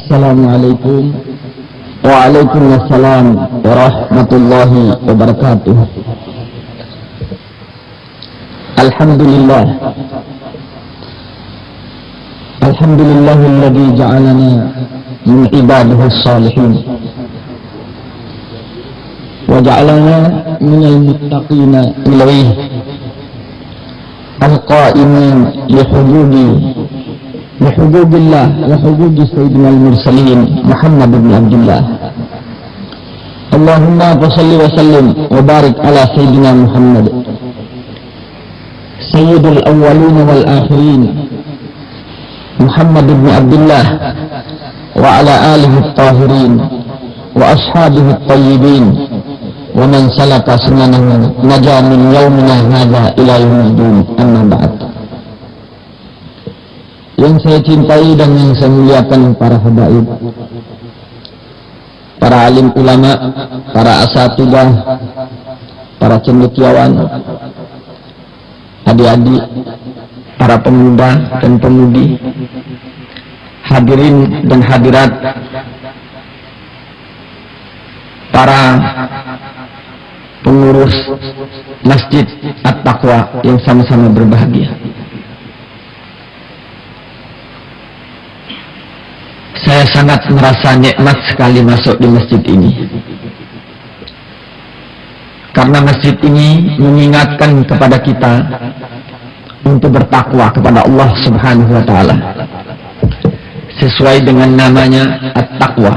Assalamualaikum Waalaikumsalam warahmatullahi wabarakatuh. Alhamdulillah Alhamdulillahilladzi ja'alana min ibadihi shalihin wa ja'alana minal muttaqina ilaihi al-qa'imin lihudubillah wa hududi sayyidina al-mursalin Muhammad bin Abdullah. Allahumma salli wa sallim wa barik ala sayyidina Muhammad sayyidul awwalin wal akhirin Muhammad bin Abdullah wa ala alihi at-tahirin wa ashabihi at-tayyibin wa man salaka sunanahu naja min yaumina hadza ila yaumiddin, amma ba'd. Yang saya cintai dan yang saya muliakan para habaib, para alim ulama, para asatidzah, para cendekiawan, adik-adik, para pemuda dan pemudi, hadirin dan hadirat, para pengurus Masjid At-Taqwa yang sama-sama berbahagia. Saya sangat merasa nikmat sekali masuk di masjid ini, karena masjid ini mengingatkan kepada kita untuk bertakwa kepada Allah Subhanahu wa Ta'ala sesuai dengan namanya At-Taqwa.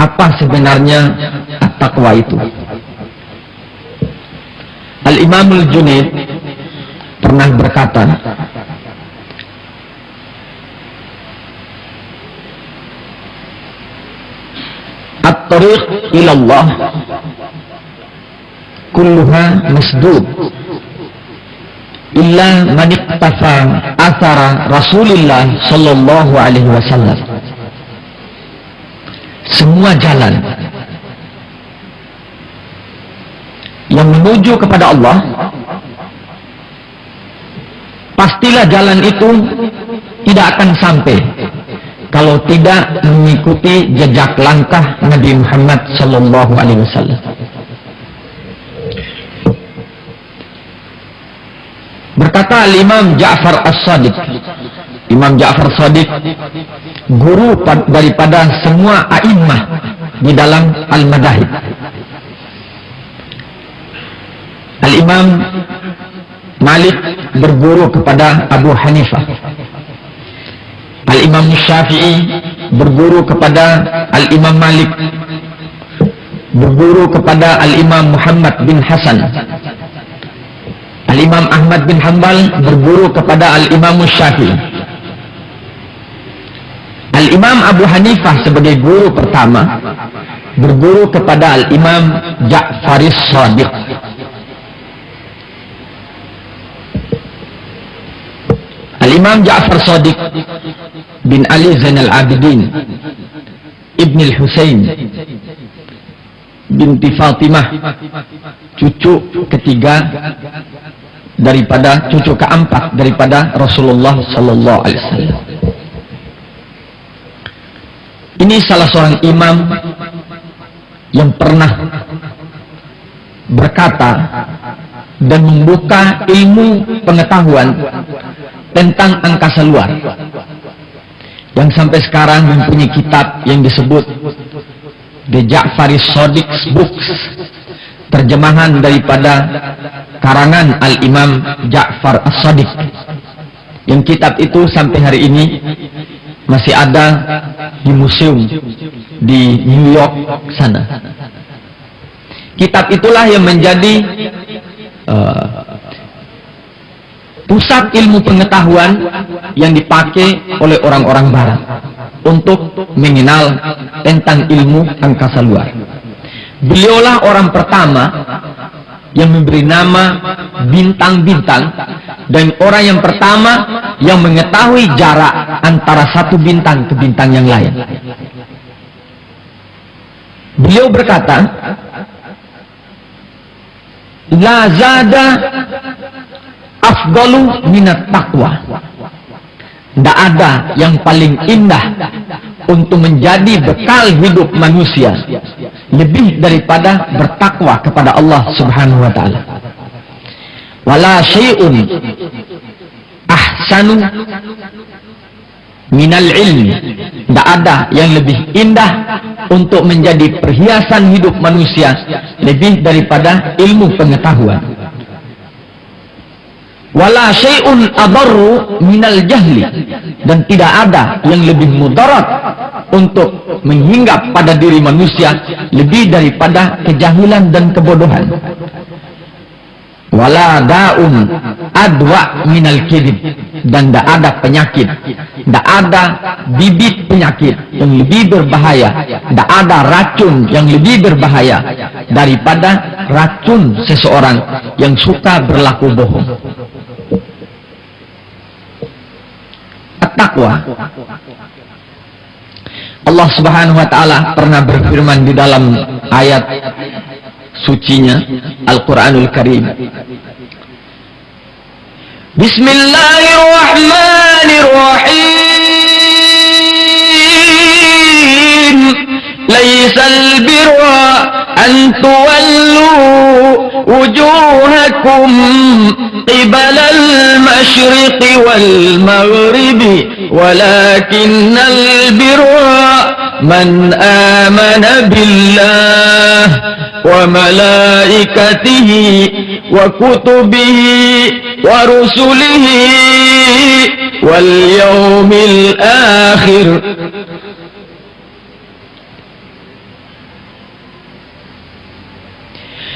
Apa sebenarnya At-Taqwa itu? Al-Imam Al-Junaid pernah berkata, At-tariq ilallah kulluha masdud illa man iqtafa athara Rasulillah sallallahu alaihi wasallam. Semua jalan yang menuju kepada Allah, pastilah jalan itu tidak akan sampai kalau tidak mengikuti jejak langkah Nabi Muhammad sallallahu alaihi wasallam. Berkata Al-Imam Ja'far As-Shadiq, Imam Ja'far Shadiq, guru daripada semua a'immah di dalam Al-Madahib. Al-Imam Malik berguru kepada Abu Hanifah. Al-Imam Syafi'i berguru kepada Al-Imam Malik, berguru kepada Al-Imam Muhammad bin Hasan. Al-Imam Ahmad bin Hanbal berguru kepada Al-Imam Syafi'i. Al-Imam Abu Hanifah sebagai guru pertama berguru kepada Al-Imam Ja'far As-Shadiq. Al-Imam Ja'far Shadiq bin Ali Zainal Abidin Ibn Al-Husain binti Fatimah, cucu ketiga daripada, cucu keempat daripada Rasulullah sallallahu alaihi wasallam. Ini salah seorang imam yang pernah berkata dan membuka ilmu pengetahuan tentang angkasa luar, yang sampai sekarang mempunyai kitab yang disebut The Ja'far As-Shadiq's Books, terjemahan daripada karangan Al-Imam Ja'far As-Shadiq, yang kitab itu sampai hari ini masih ada di museum di New York sana. Kitab itulah yang menjadi pusat ilmu pengetahuan yang dipakai oleh orang-orang barat untuk mengenal tentang ilmu angkasa luar. Beliaulah orang pertama yang memberi nama bintang-bintang, dan orang yang pertama yang mengetahui jarak antara satu bintang ke bintang yang lain. Beliau berkata, la zada afdalu minat taqwa. Tidak ada yang paling indah untuk menjadi bekal hidup manusia lebih daripada bertakwa kepada Allah Subhanahu wa taala. Wala syai'un ahsanu minal ilmi. Tidak ada yang lebih indah untuk menjadi perhiasan hidup manusia lebih daripada ilmu pengetahuan. Wala syai'un adarru minal jahli, dan tidak ada yang lebih mudarat untuk menghinggap pada diri manusia lebih daripada kejahilan dan kebodohan. Wala da'un adwa minal kidib, dan tidak ada penyakit, tidak ada bibit penyakit yang lebih berbahaya, tidak ada racun yang lebih berbahaya daripada racun seseorang yang suka berlaku bohong. At-taqwa. Allah Subhanahu wa taala pernah berfirman di dalam ayat sucinya Al-Qur'anul Karim. Bismillahirrahmanirrahim. Laisal birra an tuwallu wujuhakum qibala al-masyriqi wal maghribi walakinnal birra man amana billah wa malaikatihi wa kutubihi wa rusulihi wal yawmil akhir.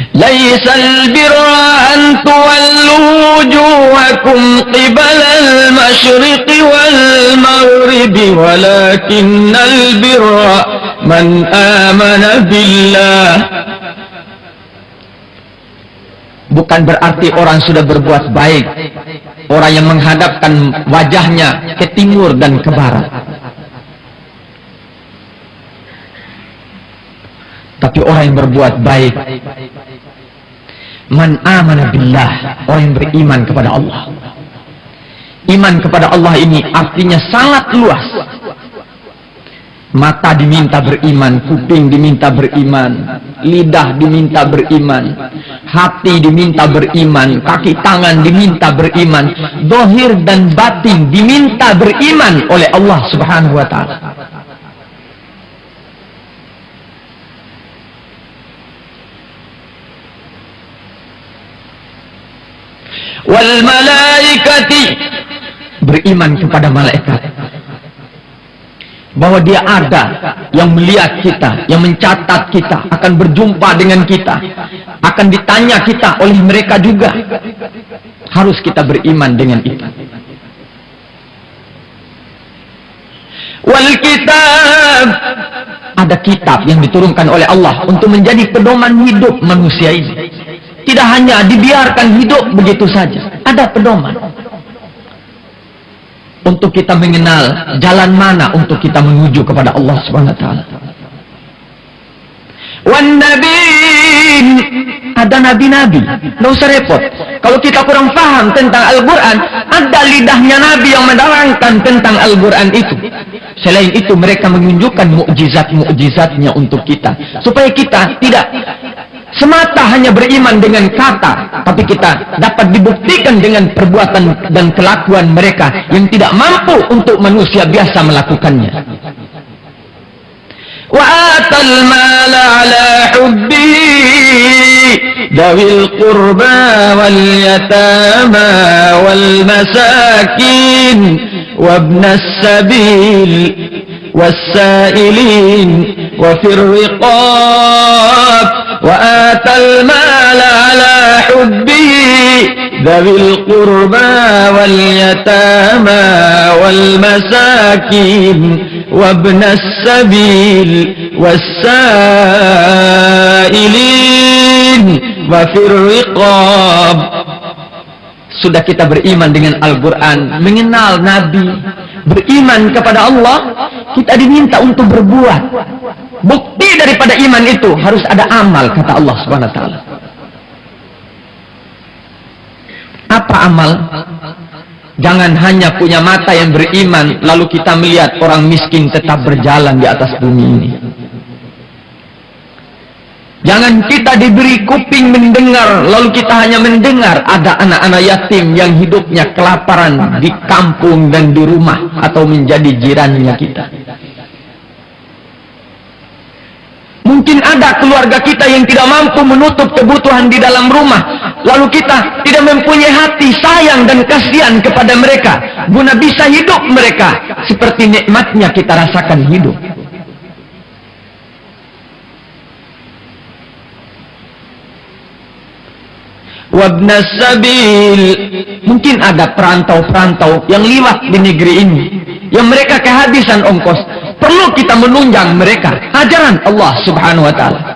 Laisal birra an tuwallu wujuhakum qibala al-masyriqi wal maghribi walakinnal birra man amana billah. Bukan berarti orang sudah berbuat baik, orang yang menghadapkan wajahnya ke timur dan ke barat. Tapi orang yang berbuat baik, man amana billah, orang yang beriman kepada Allah. Iman kepada Allah ini artinya sangat luas. Mata diminta beriman, kuping diminta beriman, lidah diminta beriman, hati diminta beriman, kaki tangan diminta beriman, zahir dan batin diminta beriman oleh Allah Subhanahu wa taala. Wal malaikati, beriman kepada malaikat, bahwa dia ada yang melihat kita, yang mencatat kita, akan berjumpa dengan kita, akan ditanya kita oleh mereka juga. Harus kita beriman dengan itu. Wal kitab, ada kitab yang diturunkan oleh Allah untuk menjadi pedoman hidup manusia ini. Tidak hanya dibiarkan hidup begitu saja, ada pedoman untuk kita mengenal jalan mana untuk kita menuju kepada Allah Subhanahu wa taala. Wan nabiin, ada nabi-nabi. Tidak usah repot. Kalau kita kurang paham tentang Al-Quran, ada lidahnya nabi yang menerangkan tentang Al-Quran itu. Selain itu mereka menunjukkan mukjizat-mukjizatnya untuk kita, supaya kita tidak semata hanya beriman dengan kata, tapi kita dapat dibuktikan dengan perbuatan dan kelakuan mereka yang tidak mampu untuk manusia biasa melakukannya. Wa atal mala ala hubbihi dawil qurba wal yatama wal masakin wabnas sabil والسائلين وفي الرقاب وآتى المال على حبه ذوي القربى واليتامى والمساكين وابن السبيل والسائلين وفي الرقاب. Sudah kita beriman dengan Al-Quran, mengenal Nabi, beriman kepada Allah, kita diminta untuk berbuat. Bukti daripada iman itu harus ada amal, kata Allah Subhanahu wa taala. Apa amal? Jangan hanya punya mata yang beriman, lalu kita melihat orang miskin tetap berjalan di atas bumi ini. Jangan kita diberi kuping mendengar, lalu kita hanya mendengar ada anak-anak yatim yang hidupnya kelaparan di kampung dan di rumah atau menjadi jirannya kita. Mungkin ada keluarga kita yang tidak mampu menutup kebutuhan di dalam rumah, lalu kita tidak mempunyai hati sayang dan kasihan kepada mereka, guna bisa hidup mereka seperti nikmatnya kita rasakan hidup. Wabnas sabil, mungkin ada perantau-perantau yang liwat di negeri ini, yang mereka kehabisan ongkos. Perlu kita menunjang mereka. Ajaran Allah Subhanahu wa ta'ala.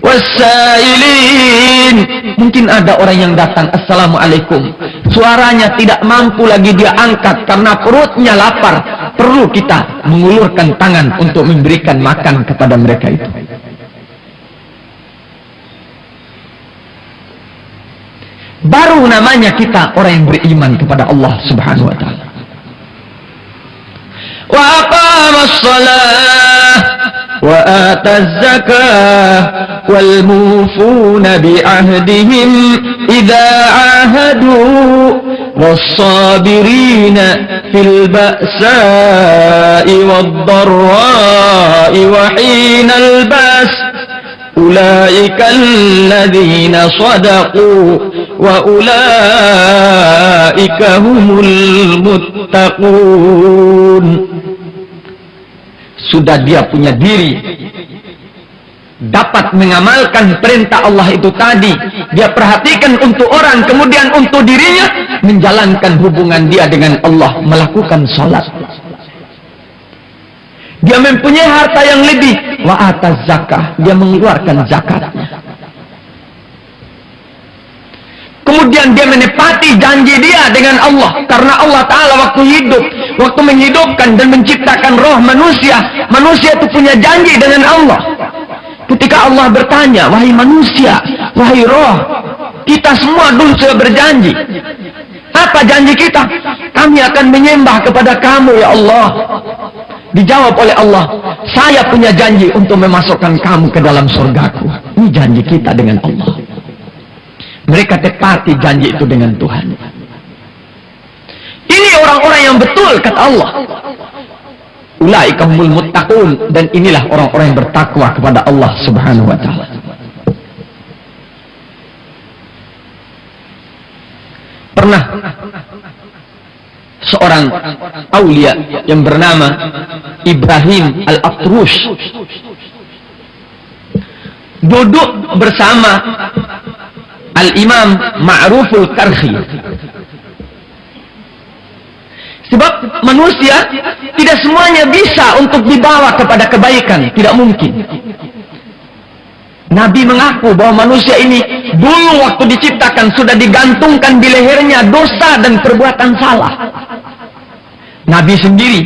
Wasailin, mungkin ada orang yang datang, assalamualaikum, suaranya tidak mampu lagi dia angkat karena perutnya lapar. Perlu kita mengulurkan tangan untuk memberikan makan kepada mereka itu. Baru namanya kita orang yang beriman kepada Allah Subhanahu wa ta'ala. Wa aqamas shalah wa ataz zakah wal mufuna bi ahdihim idza ahadu was sabirina fil ba'sa'i wad dharra'i wa hinal ba's. Ulaika alladzina sadaqu wa ulaika humul muttaqun. Sudah dia punya diri, dapat mengamalkan perintah Allah itu tadi, dia perhatikan untuk orang, kemudian untuk dirinya menjalankan hubungan dia dengan Allah, melakukan sholat. Dia mempunyai harta yang lebih, wa ataz zakah, dia mengeluarkan zakatnya. Kemudian dia menepati janji dia dengan Allah, karena Allah Ta'ala waktu hidup, waktu menghidupkan dan menciptakan roh manusia, manusia itu punya janji dengan Allah. Ketika Allah bertanya, wahai manusia, wahai roh, kita semua dulu sudah berjanji. Apa janji kita? Kami akan menyembah kepada kamu ya Allah. Dijawab oleh Allah, saya punya janji untuk memasukkan kamu ke dalam surgaku. Ini janji kita dengan Allah. Mereka tepati janji itu dengan Tuhan. Ini orang-orang yang betul, kata Allah. Ulaika humul muttaqun, dan inilah orang-orang yang bertakwa kepada Allah Subhanahu wa ta'ala. Pernah seorang aulia yang bernama Ibrahim Al-Atrus duduk bersama Al-Imam Ma'ruful Karhi. Sebab manusia tidak semuanya bisa untuk dibawa kepada kebaikan, tidak mungkin. Nabi mengaku bahwa manusia ini dulu waktu diciptakan sudah digantungkan di lehernya dosa dan perbuatan salah. Nabi sendiri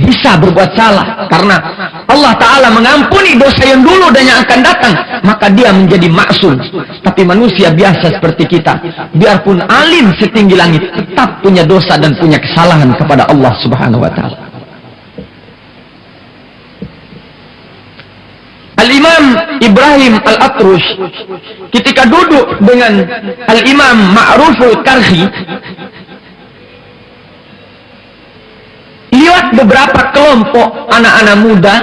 bisa berbuat salah karena Allah Ta'ala mengampuni dosa yang dulu dan yang akan datang, maka dia menjadi maksum. Tapi manusia biasa seperti kita, biarpun alim setinggi langit, tetap punya dosa dan punya kesalahan kepada Allah Subhanahu wa ta'ala. Al-Imam Ibrahim Al-Atrus ketika duduk dengan Al-Imam Ma'ruful Karhi, lihat beberapa kelompok anak-anak muda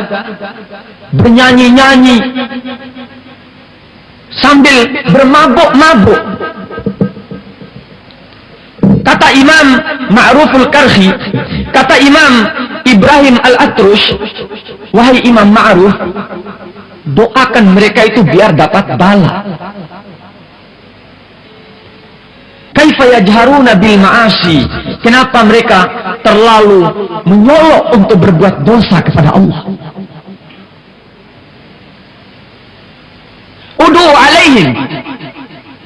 bernyanyi-nyanyi sambil bermabuk-mabuk. Kata Imam Ma'ruful Karhi, kata Imam Ibrahim Al-Atrus, wahai Imam Ma'ruf, doakan mereka itu biar dapat bala. Kaifa yajharuna bil ma'asi? Kenapa mereka terlalu menyolok untuk berbuat dosa kepada Allah? Udu alaihim.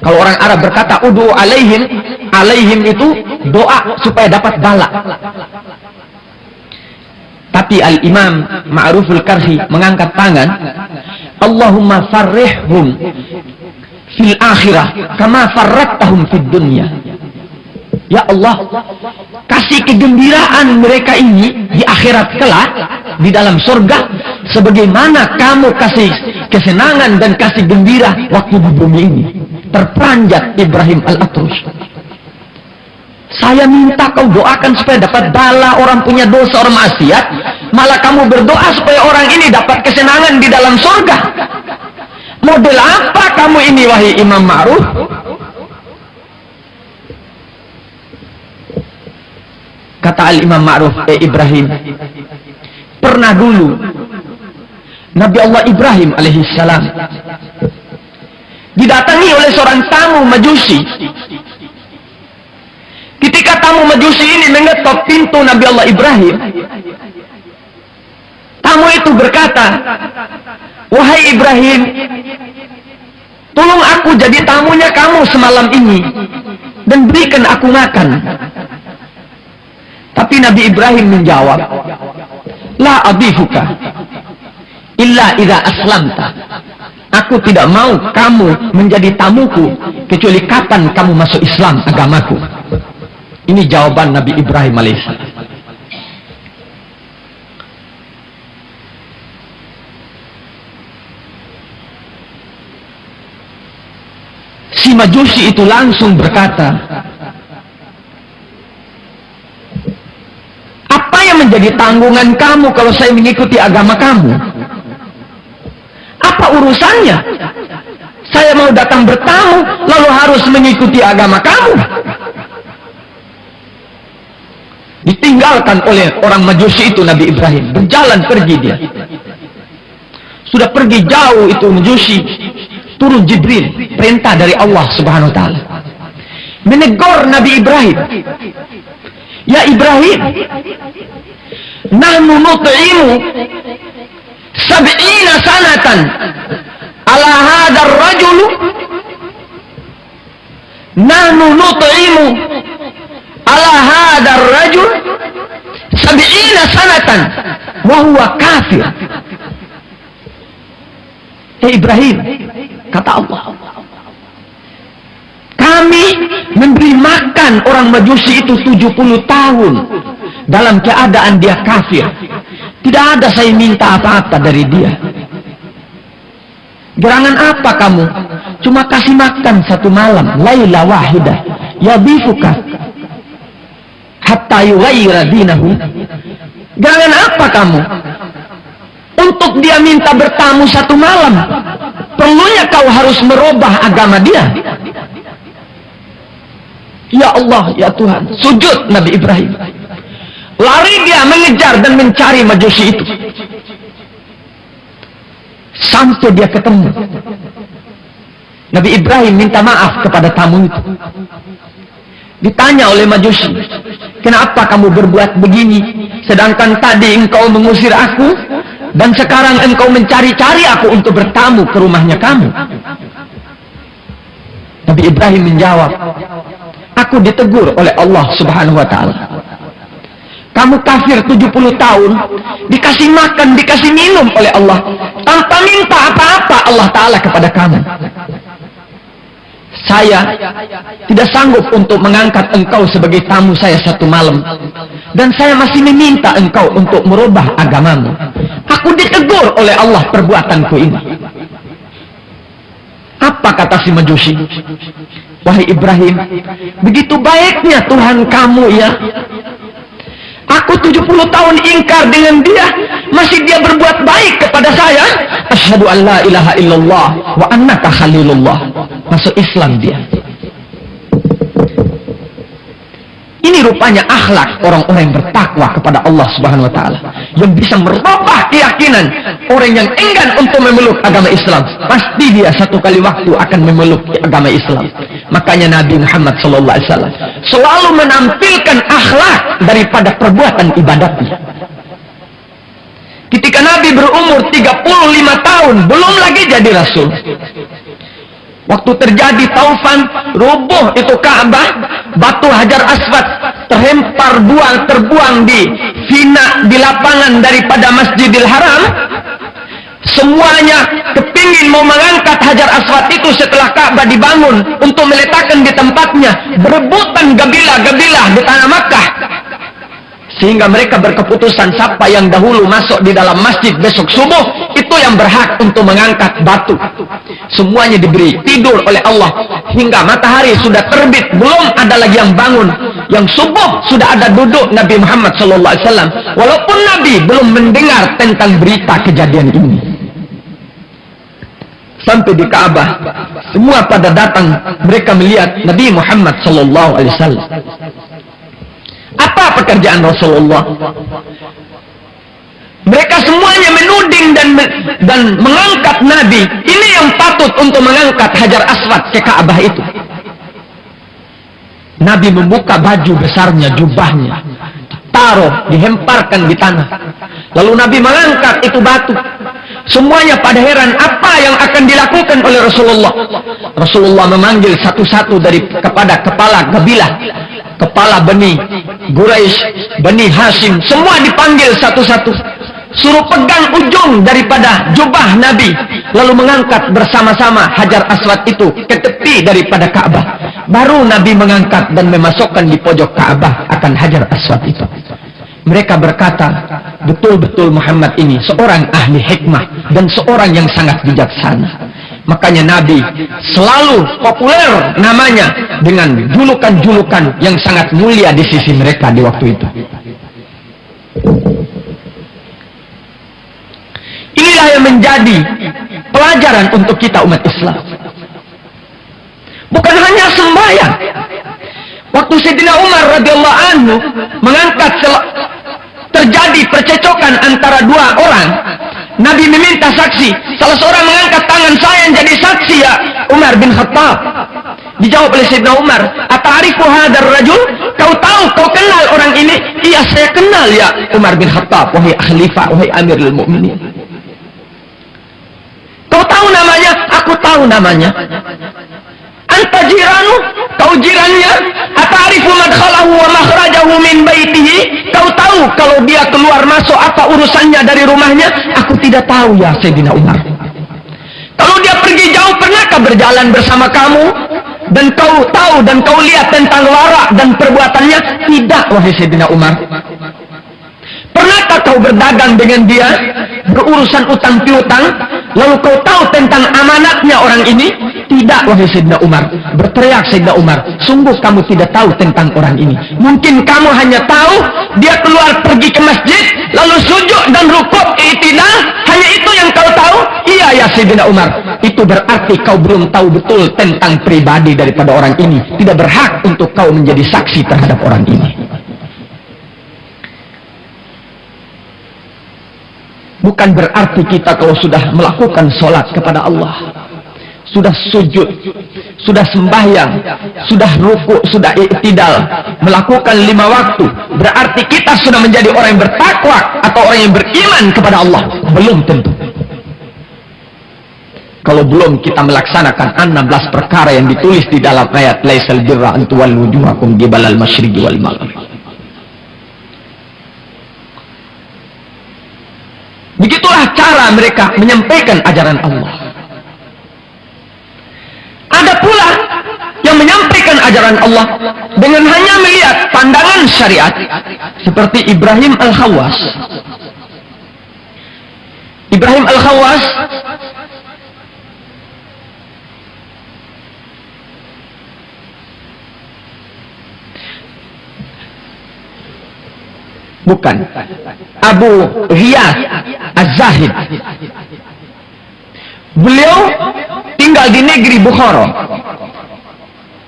Kalau orang Arab berkata udu alaihim, alaihim itu doa supaya dapat bala. Tapi Al-Imam Ma'ruful Karhi mengangkat tangan, Allahumma farrihhum fil akhirah kama farrattahum fid dunya. Ya Allah, kasih kegembiraan mereka ini di akhirat kelak, di dalam surga, sebagaimana kamu kasih kesenangan dan kasih gembira waktu di bumi ini. Terperanjat Ibrahim Al-Atrus. Saya minta kau doakan supaya dapat bala orang punya dosa, orang maksiat. Malah kamu berdoa supaya orang ini dapat kesenangan di dalam surga. Model apa kamu ini, wahai Imam Ma'ruf? Kata Al-Imam Ma'ruf, Ibrahim, pernah dulu Nabi Allah Ibrahim alaihissalam didatangi oleh seorang tamu Majusi. Ketika tamu Majusi ini mengetok pintu Nabi Allah Ibrahim, tamu itu berkata, wahai Ibrahim, tolong aku jadi tamunya kamu semalam ini dan berikan aku makan. Tapi Nabi Ibrahim menjawab, la adifuka illa idza aslamta. Aku tidak mau kamu menjadi tamuku kecuali kapan kamu masuk Islam, agamaku. Ini jawaban Nabi Ibrahim alaihissalam. Si Majusi itu langsung berkata, apa yang menjadi tanggungan kamu kalau saya mengikuti agama kamu? Apa urusannya? Saya mau datang bertamu, lalu harus mengikuti agama kamu. Ditinggalkan oleh orang Majusi itu Nabi Ibrahim. Berjalan pergi dia. Sudah pergi jauh itu Majusi. Turun Jibril, perintah dari Allah Subhanahu wa taala. Menegur Nabi Ibrahim. Ya Ibrahim, nahnu nut'imu 70 sanatan ala hadzal rajul. Nahnu nut'imu ala hadzal rajul 70 sanatan wa huwa kafir. Ibrahim, kata Allah, kami memberi makan orang Majusi itu 70 tahun dalam keadaan dia kafir. Tidak ada saya minta apa-apa dari dia. Gerangan apa kamu? Cuma kasih makan satu malam, laila wahidah, yabifuka hatta yughayyira dinahu. Gerangan apa kamu? Untuk dia minta bertamu satu malam, perlunya kau harus merubah agama dia. Ya Allah, ya Tuhan, sujud Nabi Ibrahim. Lari dia mengejar dan mencari Majusi itu. Sampai dia ketemu. Nabi Ibrahim minta maaf kepada tamu itu. Ditanya oleh Majusi, kenapa kamu berbuat begini? Sedangkan tadi engkau mengusir aku, dan sekarang engkau mencari-cari aku untuk bertamu ke rumahnya kamu. Nabi Ibrahim menjawab, aku ditegur oleh Allah Subhanahu wa taala. Kamu kafir 70 tahun, dikasih makan, dikasih minum oleh Allah, tanpa minta apa-apa Allah Ta'ala kepada kamu. Saya tidak sanggup untuk mengangkat engkau sebagai tamu saya satu malam, dan saya masih meminta engkau untuk merubah agamamu. Aku ditegur oleh Allah perbuatanku ini. Apa kata si Majusi? Wahai Ibrahim, begitu baiknya Tuhan kamu ya. Aku 70 tahun ingkar dengan dia, masih dia berbuat baik kepada saya. Asyhadu an la ilaha illallah wa annaka khalilullah. Masuk Islam dia. Ini rupanya akhlak orang-orang yang bertakwa kepada Allah Subhanahu wa taala, yang bisa merubah keyakinan orang yang enggan untuk memeluk agama Islam. Pasti dia satu kali waktu akan memeluk agama Islam. Makanya Nabi Muhammad SAW selalu menampilkan akhlak daripada perbuatan ibadatnya. Ketika Nabi berumur 35 tahun, belum lagi jadi Rasul, waktu terjadi taufan, roboh itu Ka'bah, batu Hajar Aswad terbuang di fina, di lapangan daripada Masjidil Haram. Semuanya kepingin mau mengangkat Hajar Aswad itu setelah Ka'bah dibangun untuk meletakkan di tempatnya. Berebutan gabila-gabila Sehingga mereka berkeputusan siapa yang dahulu masuk di dalam masjid besok subuh, itu yang berhak untuk mengangkat batu. Semuanya diberi tidur oleh Allah hingga matahari sudah terbit, belum ada lagi yang bangun. Yang subuh sudah ada duduk Nabi Muhammad SAW, walaupun Nabi belum mendengar tentang berita kejadian ini. Sampai di Ka'bah, semua pada datang, mereka melihat Nabi Muhammad SAW. Apa pekerjaan Rasulullah? Mereka semuanya menuding dan mengangkat Nabi. Ini yang patut untuk mengangkat Hajar Aswad ke Ka'bah itu. Nabi membuka baju besarnya, jubahnya, taruh, dihemparkan di tanah. Lalu Nabi mengangkat itu batu. Semuanya pada heran apa yang akan dilakukan oleh Rasulullah. Rasulullah memanggil satu-satu kepada kepala kabilah, kepala Bani Quraisy, Bani Hashim, semua dipanggil satu-satu. Suruh pegang ujung daripada jubah Nabi, lalu mengangkat bersama-sama Hajar Aswad itu ke tepi daripada Ka'bah. Baru Nabi mengangkat dan memasukkan di pojok Ka'bah akan Hajar Aswad itu. Mereka berkata, betul-betul Muhammad ini seorang ahli hikmah dan seorang yang sangat bijaksana. Makanya Nabi selalu populer namanya dengan julukan-julukan yang sangat mulia di sisi mereka di waktu itu. Inilah yang menjadi pelajaran untuk kita umat Islam. Bukan hanya sembahyang. Waktu Sayyidina Umar radhiyallahu anhu mengangkat terjadi percecokan antara dua orang, Nabi meminta saksi. Salah seorang mengangkat tangan, saya yang jadi saksi ya Umar bin Khattab. Dijawab oleh Sayyidina Umar, "Ata'rifu hadzal rajul?" Kau tahu, kau kenal orang ini? Iya, saya kenal ya Umar bin Khattab, wahai khalifah, wahai Amirul Mukminin. Kau tahu namanya? Aku tahu namanya. Anta jiranu? Kau jirannya? Ata'rifu madkhalahu wa makhrajahu min baitihi? Kau tahu kalau dia keluar masuk apa urusannya dari rumahnya? Aku tidak tahu ya Sayyidina Umar. Kalau dia pergi jauh, pernahkah berjalan bersama kamu? Dan kau tahu dan kau lihat tentang larak dan perbuatannya? Tidak wahai Sayyidina Umar. Pernahkah kau berdagang dengan dia, berurusan utang piutang, lalu kau tahu tentang amanatnya orang ini? Tidak wahai Sayyidina Umar. Berteriak Sayyidina Umar, sungguh kamu tidak tahu tentang orang ini. Mungkin kamu hanya tahu dia keluar pergi ke masjid, lalu sujud dan rukuk i'tidal, hanya itu yang kau tahu? Iya ya Sayyidina Umar. Itu berarti kau belum tahu betul tentang pribadi daripada orang ini. Tidak berhak untuk kau menjadi saksi terhadap orang ini. Bukan berarti kita kalau sudah melakukan sholat kepada Allah, sudah sujud, sudah sembahyang, sudah ruku, sudah i'tidal, melakukan 5 waktu, berarti kita sudah menjadi orang yang bertakwa atau orang yang beriman kepada Allah. Belum tentu. Kalau belum kita melaksanakan 16 perkara yang ditulis di dalam ayat laisal birra an tuwallu wujuhakum qibalal masyriqi wal maghrib. Begitulah cara mereka menyampaikan ajaran Allah. Ada pula yang menyampaikan ajaran Allah dengan hanya melihat pandangan syariat, seperti Ibrahim Al-Khawas. Ibrahim Al-Khawas bukan, Abu Ghiyas Az-Zahid. Beliau tinggal di negeri Bukhara,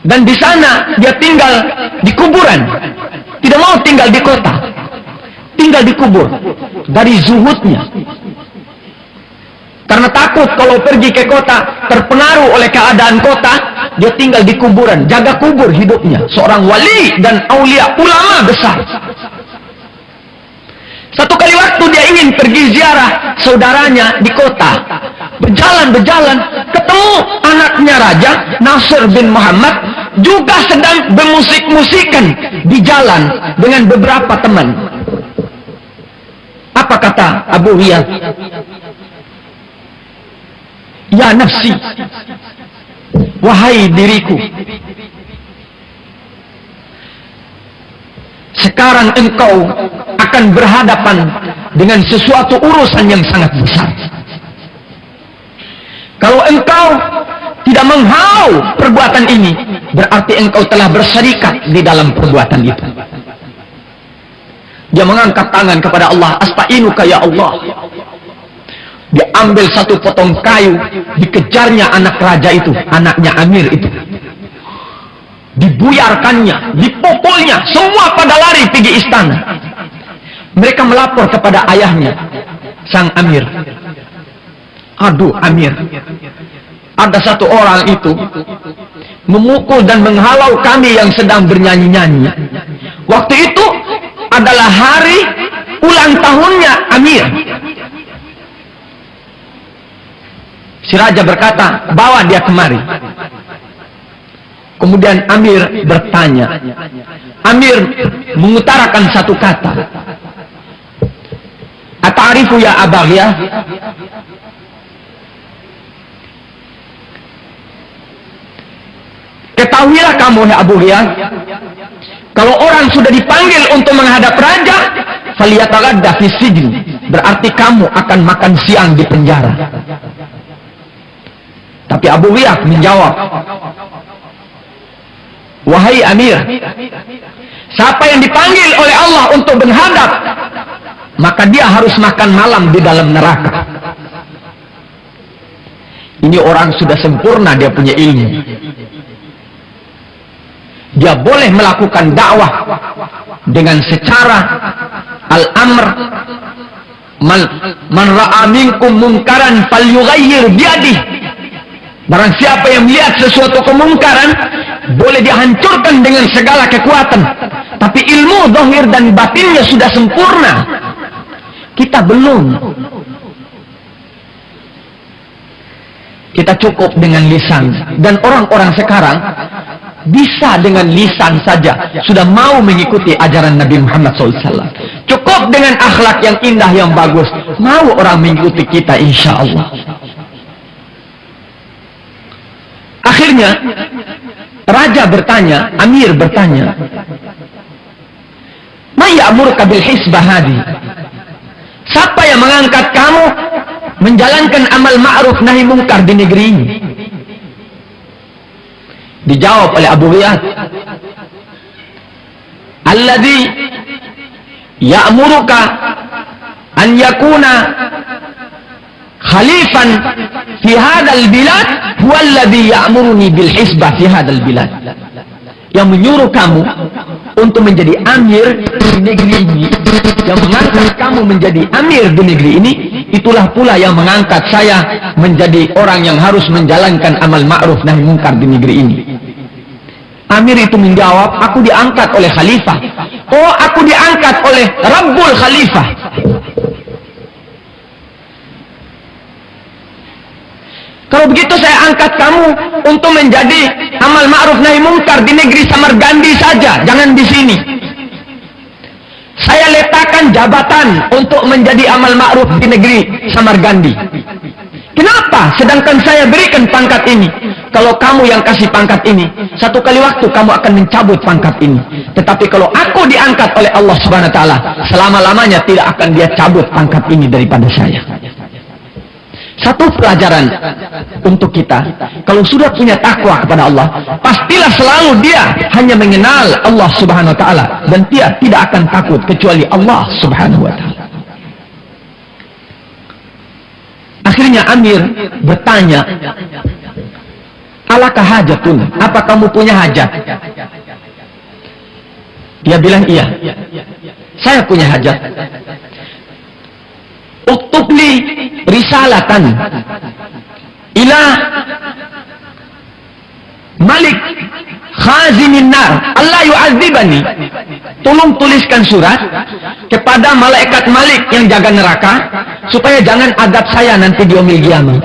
dan di sana dia tinggal di kuburan, tidak mau tinggal di kota, tinggal di kubur. Dari zuhudnya, karena takut kalau pergi ke kota terpengaruh oleh keadaan kota, dia tinggal di kuburan, jaga kubur hidupnya. Seorang wali dan aulia ulama besar. Satu kali waktu dia ingin pergi ziarah saudaranya di kota. Berjalan-berjalan, ketemu anaknya Raja Nasir bin Muhammad, juga sedang bermusik-musikan di jalan dengan beberapa teman. Apa kata Abu Ghiyas? Ya nafsi, wahai diriku, sekarang engkau akan berhadapan dengan sesuatu urusan yang sangat besar. Kalau engkau tidak menghalau perbuatan ini, berarti engkau telah berserikat di dalam perbuatan itu. Dia mengangkat tangan kepada Allah, astainuka ya Allah. Dia ambil satu potong kayu, dikejarnya anak raja itu, anaknya Amir itu. Dibuyarkannya, dipukulnya, semua pada lari pergi istana. Mereka melapor kepada ayahnya, sang Amir. Aduh Amir, ada satu orang itu memukul dan menghalau kami yang sedang bernyanyi-nyanyi. Waktu itu adalah hari ulang tahunnya Amir. Si raja berkata, bawa dia kemari. Kemudian Amir bertanya. Amir mengutarakan satu kata. Ata'arifu ya Abaghiyah? Ketahuilah kamu ya Abu Ghiyah, kalau orang sudah dipanggil untuk menghadap raja, faliyataghadda fi sijn, berarti kamu akan makan siang di penjara. Tapi Abu Ghiyah menjawab, wahai Amir, siapa yang dipanggil oleh Allah untuk menghadap, maka dia harus makan malam di dalam neraka. Ini orang sudah sempurna, dia punya ilmu. Dia boleh melakukan dakwah dengan secara al-amr, man ra'a minkum munkaran falyughayyir biyadihi. Barang siapa yang melihat sesuatu kemungkaran, boleh dihancurkan dengan segala kekuatan. Tapi ilmu zahir dan batinnya sudah sempurna. Kita belum. Kita cukup dengan lisan. Dan orang-orang sekarang bisa dengan lisan saja sudah mau mengikuti ajaran Nabi Muhammad SAW. Cukup dengan akhlak yang indah, yang bagus, mau orang mengikuti kita insya Allah. Akhirnya raja bertanya, Amir bertanya, ma ya'muruka bil hisbah hadi? Siapa yang mengangkat kamu menjalankan amal ma'ruf nahi mungkar di negeri ini? Dijawab oleh Abu Ghiyah, alladzi ya'muruka an yakuna khalifan fi hadzal bilad huwa alladzi ya'muruni bil hisbah fi hadzal bilad. Yang menyuruh kamu untuk menjadi amir di negeri ini, yang mengangkat kamu menjadi amir di negeri ini, itulah pula yang mengangkat saya menjadi orang yang harus menjalankan amal ma'ruf nahi mungkar di negeri ini. Amir itu menjawab, aku diangkat oleh khalifah. Oh, aku diangkat oleh Rabbul Khalifah. Kalau begitu saya angkat kamu untuk menjadi amal ma'ruf nahi mungkar di negeri Samarkandi saja, jangan di sini. Saya letakkan jabatan untuk menjadi amal ma'ruf di negeri Samarkandi. Kenapa? Sedangkan saya berikan pangkat ini. Kalau kamu yang kasih pangkat ini, satu kali waktu kamu akan mencabut pangkat ini. Tetapi kalau aku diangkat oleh Allah Subhanahu wa taala, selama-lamanya tidak akan dia cabut pangkat ini daripada saya. Satu pelajaran untuk kita, kalau sudah punya takwa kepada Allah, pastilah selalu dia hanya mengenal Allah Subhanahu wa taala dan dia tidak akan takut kecuali Allah Subhanahu wa taala. Akhirnya Amir bertanya, alaka hajatun, apa kamu punya hajat? Dia bilang iya, saya punya hajat. Uktubli risalatan ila Malik Khazinin Nar Allah yu'adzibani. Tolong tuliskan surat kepada malaikat Malik yang jaga neraka supaya jangan adab saya nanti di yaumil qiyamah.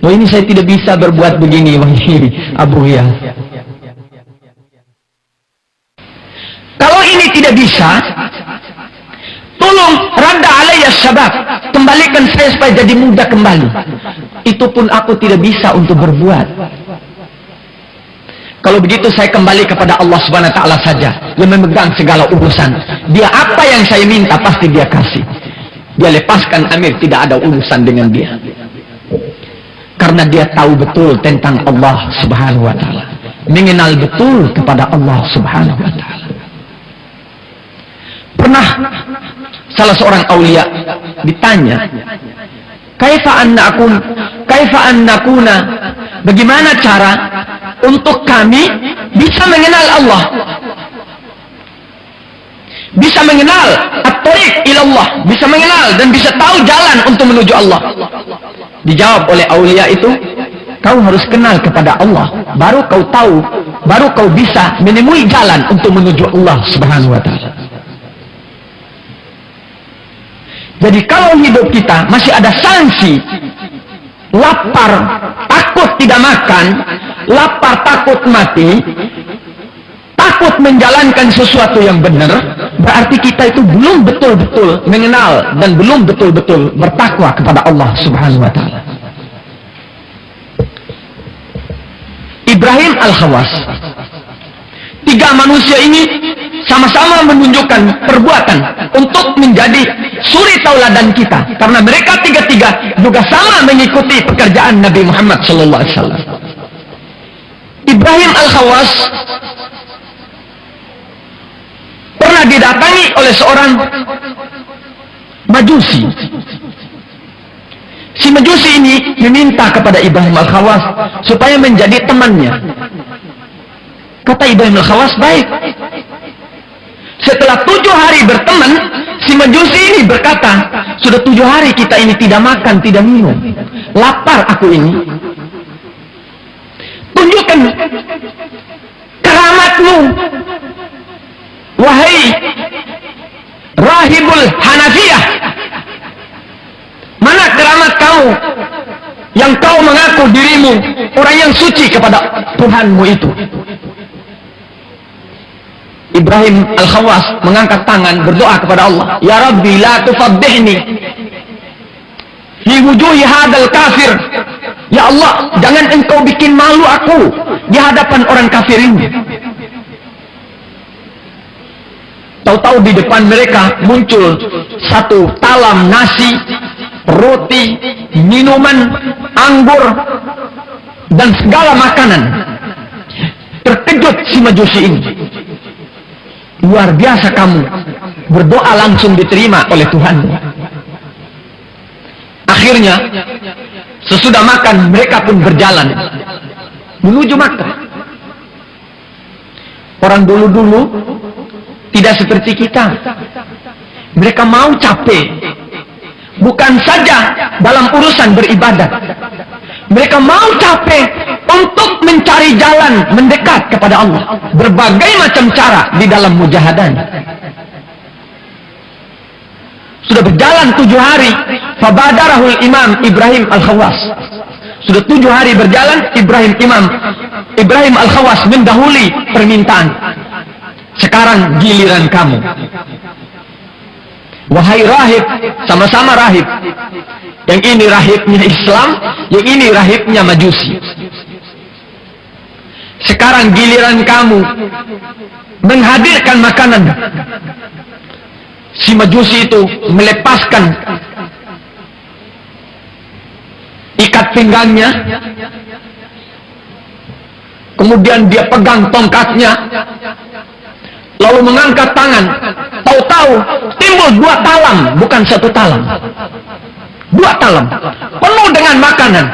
Oh, ini saya tidak bisa berbuat begini, wahai Abu Ghiyah. Kalau ini tidak bisa, tolong radda alayya syabab, kembalikan saya supaya jadi muda kembali. Itu pun aku tidak bisa untuk berbuat. Kalau begitu saya kembali kepada Allah Subhanahu wa taala saja yang memegang segala urusan. Dia apa yang saya minta pasti dia kasih. Dia lepaskan Amir, tidak ada urusan dengan dia. Karena dia tahu betul tentang Allah Subhanahu wa taala. Mengenal betul kepada Allah Subhanahu wa taala. Pernah salah seorang aulia ditanya, Kaifa an nakuna? Bagaimana cara untuk kami bisa mengenal Allah? Bisa mengenal at-thariq ilallah, bisa mengenal dan bisa tahu jalan untuk menuju Allah. Dijawab oleh aulia itu, kau harus kenal kepada Allah, baru kau tahu, baru kau bisa menemui jalan untuk menuju Allah Subhanahu wa taala. Jadi kalau hidup kita masih ada sanksi lapar, takut tidak makan, lapar takut mati, takut menjalankan sesuatu yang benar, berarti kita itu belum betul-betul mengenal dan belum betul-betul bertakwa kepada Allah Subhanahu wa taala. Ibrahim Al-Khawas, tiga manusia ini sama-sama menunjukkan perbuatan untuk menjadi suri tauladan kita, karena mereka tiga-tiga juga sama mengikuti pekerjaan Nabi Muhammad SAW. Ibrahim Al-Khawas pernah didatangi oleh seorang majusi. Si majusi ini meminta kepada Ibrahim Al-Khawas supaya menjadi temannya. Kata Ibrahim Al-Khawas, baik. Setelah 7 hari berteman, si majusi ini berkata, sudah 7 hari kita ini tidak makan, tidak minum. Lapar aku ini. Tunjukkan keramatmu, wahai Rahibul Hanafiyah. Mana keramat kamu yang kau mengaku dirimu orang yang suci kepada Tuhanmu itu? Ibrahim Al-Khawas mengangkat tangan berdoa kepada Allah, ya Rabbi la tufaddihni fi wujuhi hadal kafir. Ya Allah, jangan engkau bikin malu aku di hadapan orang kafir ini. Tahu-tahu di depan mereka muncul satu talam nasi, roti, minuman, anggur, dan segala makanan. Terkejut si majusi ini. Luar biasa kamu, berdoa langsung diterima oleh Tuhan. Akhirnya sesudah makan mereka pun berjalan menuju Makkah. Orang dulu-dulu tidak seperti kita. Mereka mau capek, bukan saja dalam urusan beribadat. Mereka mau capek untuk mencari jalan mendekat kepada Allah. Berbagai macam cara di dalam mujahadahnya. Sudah berjalan 7 hari, fabadarahul Imam Ibrahim Al-Khawas. Sudah 7 hari berjalan, Ibrahim Al-Khawas mendahului permintaan. Sekarang giliran kamu. Wahai rahib, sama-sama rahib. Yang ini rahibnya Islam, yang ini rahibnya Majusi. Sekarang giliran kamu menghadirkan makanan. Si Majusi itu melepaskan ikat pinggangnya, kemudian dia pegang tongkatnya, lalu mengangkat tangan. Tahu-tahu timbul 2 talam, bukan 1 talam. 2 talam penuh dengan makanan,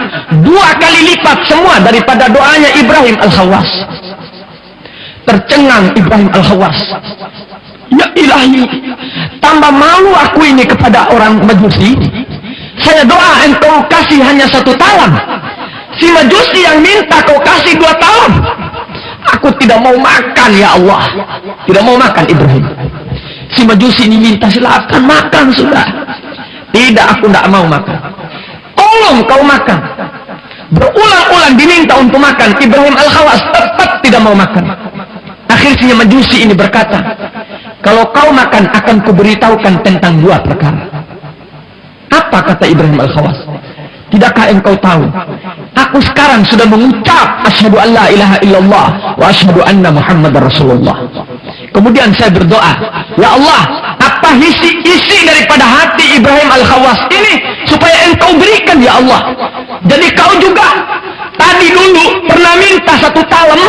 2 kali lipat semua daripada doanya Ibrahim Al-Khawas. Tercengang Ibrahim Al-Khawas. Ya ilahi, tambah malu aku ini kepada orang Majusi. Saya doa engkau kasih hanya 1 talam. Si Majusi yang minta kau kasih 2 talam. Aku tidak mau makan ya Allah. Tidak mau makan Ibrahim. Si Majusi ini minta silakan makan sudah. Tidak, aku tidak mau makan. Tolong kau makan. Berulang-ulang diminta untuk makan. Ibrahim Al-Khawas tetap tidak mau makan. Akhirnya Majusi ini berkata, kalau kau makan akan kuberitahukan tentang 2 perkara. Apa kata Ibrahim Al-Khawas? Tidakkah engkau tahu? Aku sekarang sudah mengucap asyhadu an la ilaha illallah wa asyhadu anna Muhammadar Rasulullah. Kemudian saya berdoa, ya Allah, apa isi daripada hati Ibrahim Al-Khawas ini supaya engkau berikan ya Allah. Jadi kau juga tadi dulu pernah minta 1 talem,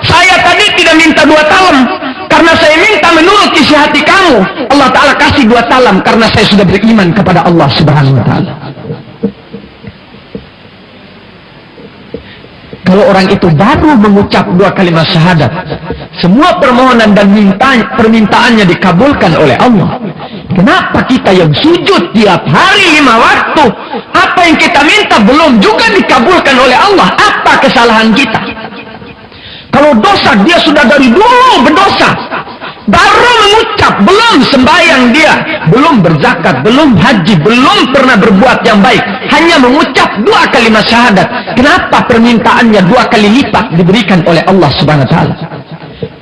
saya tadi tidak minta 2 talem. Karena saya minta menurut isi hati kamu, Allah Ta'ala kasih 2 talem karena saya sudah beriman kepada Allah Subhanahu Wa Ta'ala. Kalau orang itu baru mengucap 2 kalimat syahadat, semua permohonan dan permintaannya dikabulkan oleh Allah. Kenapa kita yang sujud tiap hari 5 waktu, apa yang kita minta belum juga dikabulkan oleh Allah? Apa kesalahan kita? Kalau dosa, dia sudah dari dulu berdosa, baru mengucap, belum sembahyang dia, belum berzakat, belum haji, belum pernah berbuat yang baik, hanya mengucap 2 kalimat syahadat. Kenapa permintaannya 2 kali lipat diberikan oleh Allah Subhanahu Wa Ta'ala?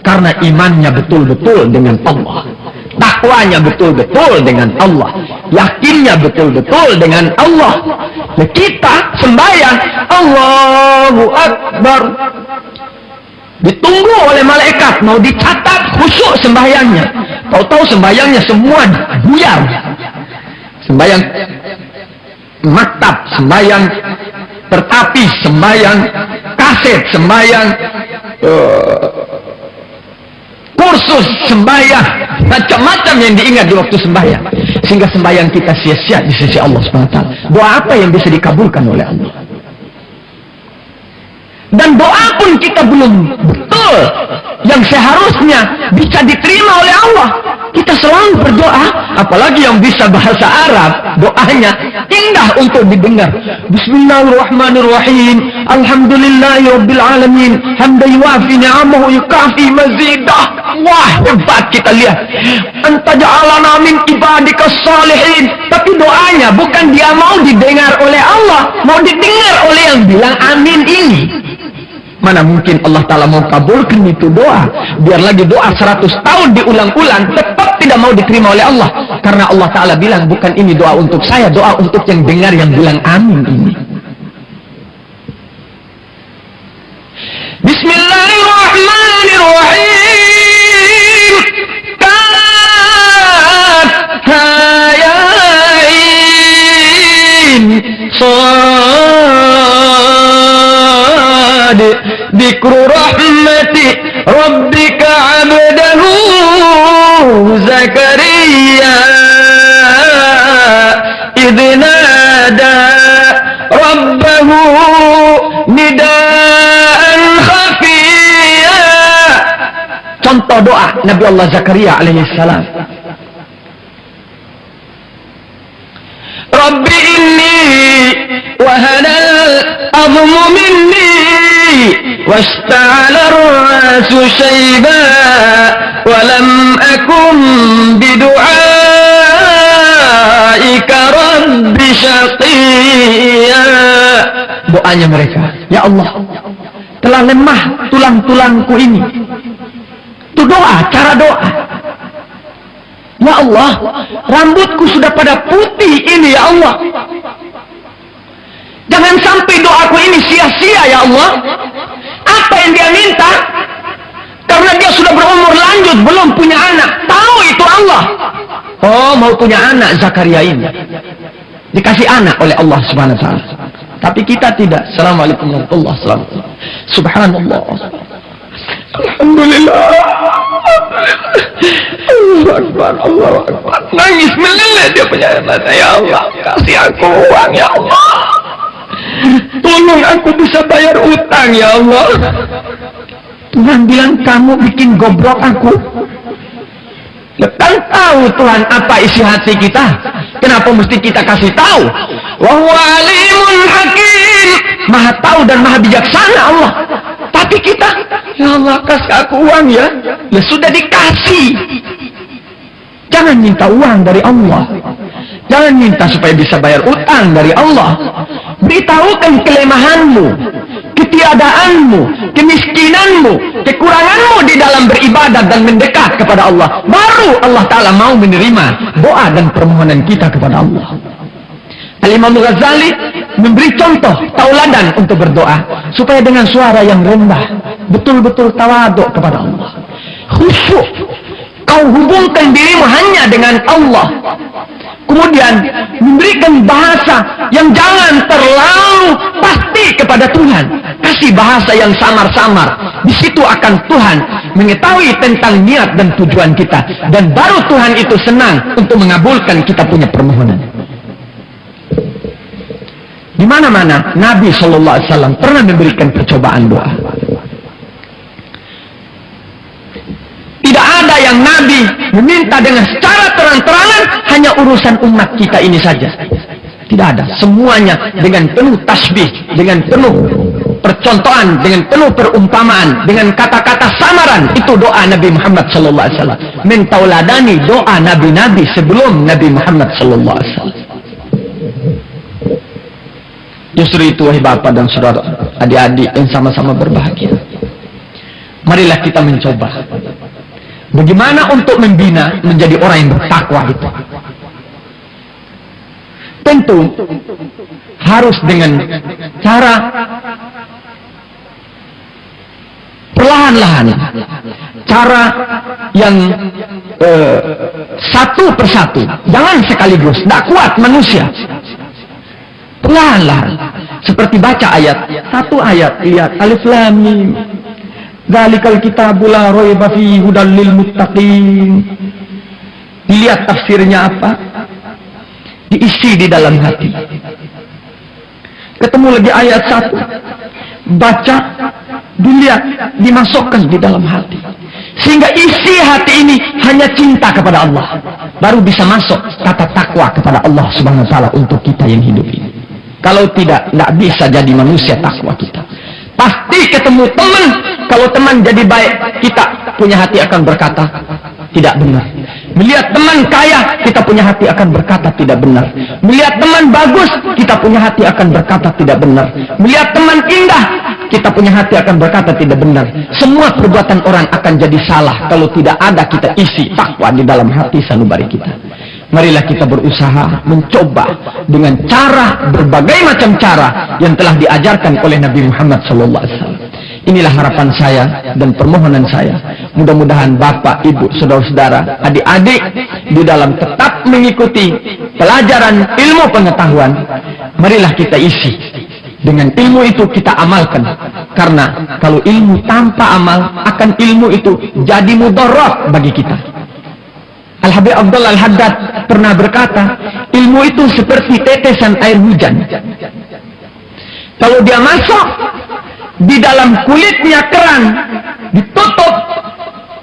Karena imannya betul-betul dengan Allah, takwanya betul-betul dengan Allah, yakinnya betul-betul dengan Allah. Nah, kita sembahyang Allahu Akbar, ditunggu oleh malaikat, mau dicatat khusyuk sembahyangnya. Tahu-tahu sembahyangnya semua buyar. Sembahyang maktab, sembahyang tertapis, sembahyang kaset, sembahyang kursus, sembahyang macam-macam yang diingat di waktu sembahyang, sehingga sembahyang kita sia-sia di sisi Allah Subhanahu Wa Ta'ala. Doa apa yang bisa dikabulkan oleh Allah? Dan doa pun kita belum betul yang seharusnya bisa diterima oleh Allah. Kita selalu berdoa, apalagi yang bisa bahasa Arab, doanya indah untuk didengar. Bismillahirrahmanirrahim, alhamdulillahirabbil alamin, hamdan yuwafi ni'amahu yukafi mazidah. Wah, hebat kita lihat. Anta ja'alana min ibadikas salihin. Tapi doanya bukan dia mau didengar oleh Allah, mau didengar oleh yang bilang amin ini. Mana mungkin Allah Ta'ala mau kabulkan itu doa? Biar lagi doa 100 tahun diulang-ulang, tetap tidak mau diterima oleh Allah. Karena Allah Ta'ala bilang, bukan ini doa untuk saya, doa untuk yang dengar yang bilang amin ini. Bismillahirrahmanirrahim. Dikru rahmati rabbika abdahu Zakaria idnada rabbahu nidaan khafiyya. Contoh doa Nabi Allah Zakaria alaihissalam. Rabbi inni wahanal azmu minni washta'ala ar-rasu shayba walam akum bidu'aika rabbi syaqiyya. Doanya mereka, ya Allah, telah lemah tulang-tulangku ini. Itu doa, cara doa. Ya Allah, rambutku sudah pada putih ini ya Allah. Jangan sampai doaku ini sia-sia ya Allah. Apa yang dia minta? Karena dia sudah berumur lanjut, belum punya anak. Tahu itu Allah. Oh, mau punya anak Zakaria ini. Dikasih anak oleh Allah Subhanahu Wa Ta'ala. Tapi kita tidak. Assalamualaikum warahmatullahi wabarakatuh. Subhanallah. Alhamdulillah. Allahu Akbar, Allahu Akbar. Nangis meleleh dia punya anak. Ya Allah, kasih aku uang ya Allah. Tolong aku bisa bayar utang ya Allah. Tuhan bilang kamu bikin goblok aku. Kan tahu Tuhan apa isi hati kita. Kenapa mesti kita kasih tahu? Wa huwa alimun hakim. Maha tahu dan maha bijaksana Allah. Tapi kita, ya Allah kasih aku uang ya. Ya sudah dikasih. Jangan minta uang dari Allah. Jangan minta supaya bisa bayar utang dari Allah. Beritahukan kelemahanmu, ketiadaanmu, kemiskinanmu, kekuranganmu di dalam beribadat dan mendekat kepada Allah. Baru Allah Ta'ala mau menerima doa dan permohonan kita kepada Allah. Al-Imam Ghazali memberi contoh tauladan untuk berdoa supaya dengan suara yang rendah, betul-betul tawaduk kepada Allah, khusyuk, kau hubungkan dirimu hanya dengan Allah. Kemudian memberikan bahasa yang jangan terlalu pasti kepada Tuhan. Kasih bahasa yang samar-samar. Di situ akan Tuhan mengetahui tentang niat dan tujuan kita. Dan baru Tuhan itu senang untuk mengabulkan kita punya permohonan. Di mana-mana Nabi SAW pernah memberikan percobaan doa. Tidak ada yang Nabi meminta dengan secara terang-terangan hanya urusan umat kita ini saja. Tidak ada. Semuanya dengan penuh tasbih, dengan penuh percontohan, dengan penuh perumpamaan, dengan kata-kata samaran. Itu doa Nabi Muhammad SAW. Mentauladani doa Nabi-Nabi sebelum Nabi Muhammad SAW. Justru itu, wahai bapak dan saudara, adik-adik yang sama-sama berbahagia, marilah kita mencoba bagaimana untuk membina menjadi orang yang bertakwa itu. Tentu harus dengan cara perlahan-lahan, cara yang satu persatu, jangan sekaligus, tidak kuat manusia. Perlahan-lahan, seperti baca ayat, satu ayat, lihat alif lam mim, dzalikal kitabul la raiba fihi hudal lil muttaqin. Lihat tafsirnya apa? Diisi di dalam hati. Ketemu lagi ayat satu, baca, dilihat, dimasukkan di dalam hati. Sehingga isi hati ini hanya cinta kepada Allah. Baru bisa masuk kata takwa kepada Allah Subhanahu wa taala untuk kita yang hidup ini. Kalau tidak bisa jadi manusia takwa kita. Pasti ketemu teman, kalau teman jadi baik, kita punya hati akan berkata tidak benar. Melihat teman kaya, kita punya hati akan berkata tidak benar. Melihat teman bagus, kita punya hati akan berkata tidak benar. Melihat teman indah, kita punya hati akan berkata tidak benar. Semua perbuatan orang akan jadi salah kalau tidak ada kita isi takwa di dalam hati sanubari kita. Marilah kita berusaha mencoba dengan cara, berbagai macam cara yang telah diajarkan oleh Nabi Muhammad SAW. Inilah harapan saya dan permohonan saya. Mudah-mudahan Bapak, Ibu, Saudara-saudara, adik-adik di dalam tetap mengikuti pelajaran ilmu pengetahuan. Marilah kita isi. Dengan ilmu itu kita amalkan. Karena kalau ilmu tanpa amal, akan ilmu itu jadi mudarat bagi kita. Al-Habib Abdullah Al-Haddad pernah berkata, ilmu itu seperti tetesan air hujan. Kalau dia masuk di dalam kulitnya kerang, ditutup,